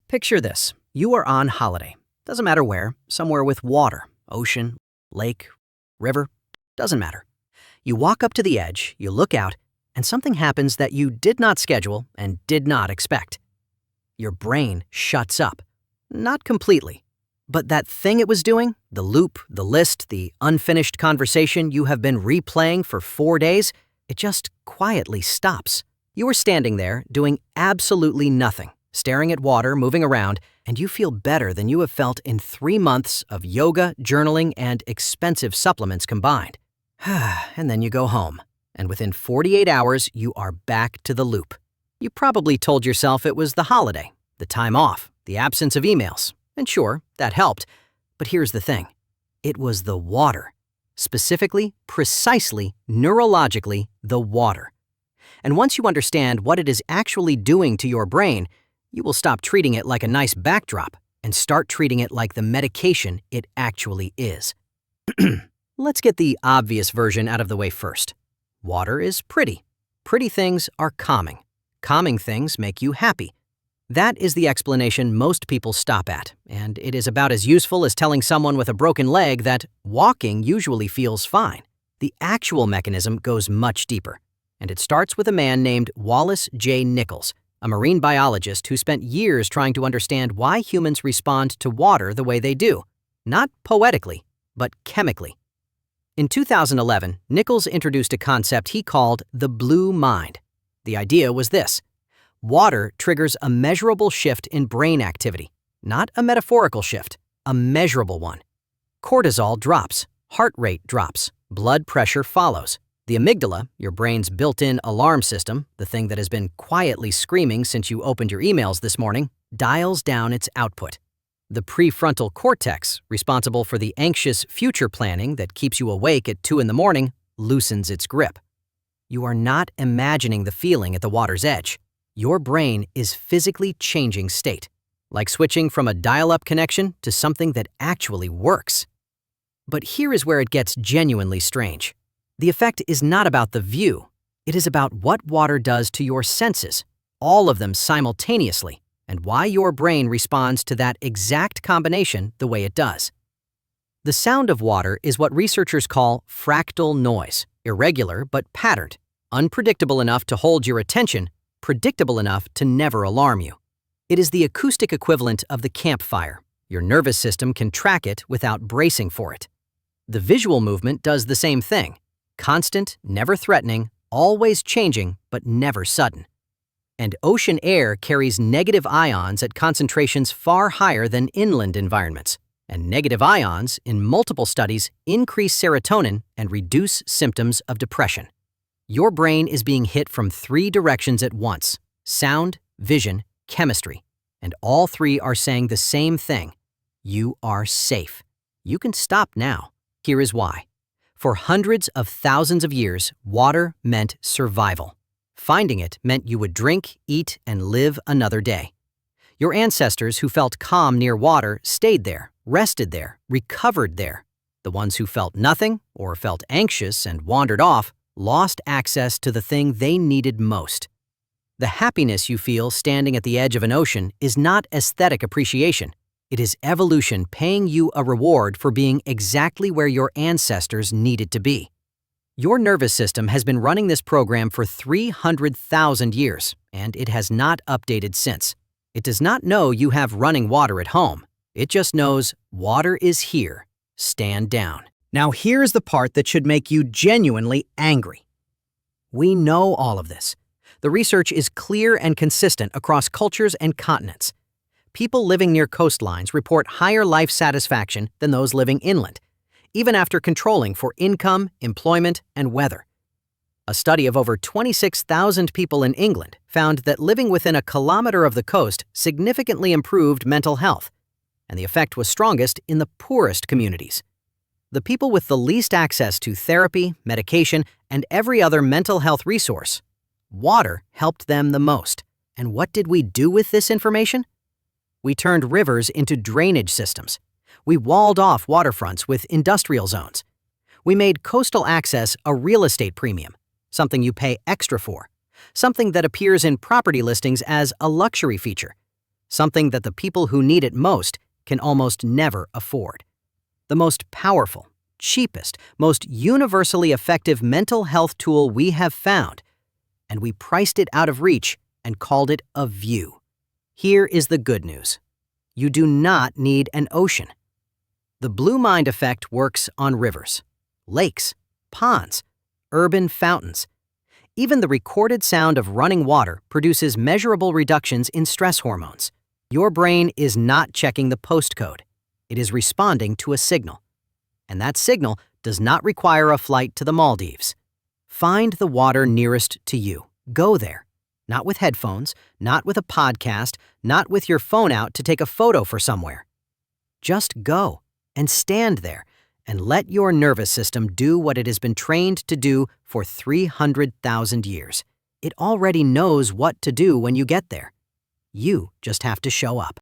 Picture this. You are on holiday. Doesn't matter where, somewhere with water, ocean, lake, river, doesn't matter. You walk up to the edge, you look out, and something happens that you did not schedule and did not expect. Your brain shuts up. Not completely. But that thing it was doing, the loop, the list, the unfinished conversation you have been replaying for 4 days, it just quietly stops. You are standing there doing absolutely nothing, staring at water moving around, and you feel better than you have felt in 3 months of yoga, journaling, and expensive supplements combined. And then you go home, and within 48 hours, you are back to the loop. You probably told yourself it was the holiday, the time off, the absence of emails. And sure, that helped. But here's the thing. It was the water. Specifically, precisely, neurologically, the water. And once you understand what it is actually doing to your brain, you will stop treating it like a nice backdrop and start treating it like the medication it actually is. Let's get the obvious version out of the way first. Water is pretty. Pretty things are calming. Calming things make you happy. That is the explanation most people stop at, and it is about as useful as telling someone with a broken leg that walking usually feels fine. The actual mechanism goes much deeper, and it starts with a man named Wallace J. Nichols, a marine biologist who spent years trying to understand why humans respond to water the way they do, not poetically, but chemically. In 2011, Nichols introduced a concept he called the blue mind. The idea was this. Water triggers a measurable shift in brain activity, not a metaphorical shift, a measurable one. Cortisol drops, heart rate drops, blood pressure follows. The amygdala, your brain's built-in alarm system, the thing that has been quietly screaming since you opened your emails this morning, dials down its output. The prefrontal cortex, responsible for the anxious future planning that keeps you awake at 2 a.m, loosens its grip. You are not imagining the feeling at the water's edge. Your brain is physically changing state, like switching from a dial-up connection to something that actually works. But here is where it gets genuinely strange. The effect is not about the view. It is about what water does to your senses, all of them simultaneously, and why your brain responds to that exact combination the way it does. The sound of water is what researchers call fractal noise, irregular but patterned, unpredictable enough to hold your attention, predictable enough to never alarm you. It is the acoustic equivalent of the campfire. Your nervous system can track it without bracing for it. The visual movement does the same thing. Constant, never threatening, always changing, but never sudden. And ocean air carries negative ions at concentrations far higher than inland environments. And negative ions, in multiple studies, increase serotonin and reduce symptoms of depression. Your brain is being hit from 3 directions at once: sound, vision, chemistry. And all 3 are saying the same thing. You are safe. You can stop now. Here is why. For hundreds of thousands of years, water meant survival. Finding it meant you would drink, eat, and live another day. Your ancestors who felt calm near water stayed there, rested there, recovered there. The ones who felt nothing or felt anxious and wandered off lost access to the thing they needed most. The happiness you feel standing at the edge of an ocean is not aesthetic appreciation. It is evolution paying you a reward for being exactly where your ancestors needed to be. Your nervous system has been running this program for 300,000 years, and it has not updated since. It does not know you have running water at home. It just knows water is here. Stand down. Now here's the part that should make you genuinely angry. We know all of this. The research is clear and consistent across cultures and continents. People living near coastlines report higher life satisfaction than those living inland, even after controlling for income, employment, and weather. A study of over 26,000 people in England found that living within a kilometer of the coast significantly improved mental health, and the effect was strongest in the poorest communities. The people with the least access to therapy, medication, and every other mental health resource. Water helped them the most. And what did we do with this information? We turned rivers into drainage systems. We walled off waterfronts with industrial zones. We made coastal access a real estate premium, something you pay extra for, something that appears in property listings as a luxury feature. something that the people who need it most can almost never afford. The most powerful, cheapest, most universally effective mental health tool we have found, and we priced it out of reach and called it a view. Here is the good news. You do not need an ocean. The Blue Mind effect works on rivers, lakes, ponds, urban fountains. Even the recorded sound of running water produces measurable reductions in stress hormones. Your brain is not checking the postcode. It is responding to a signal. And that signal does not require a flight to the Maldives. Find the water nearest to you. Go there. Not with headphones, not with a podcast, not with your phone out to take a photo for somewhere. Just go and stand there and let your nervous system do what it has been trained to do for 300,000 years. It already knows what to do when you get there. You just have to show up.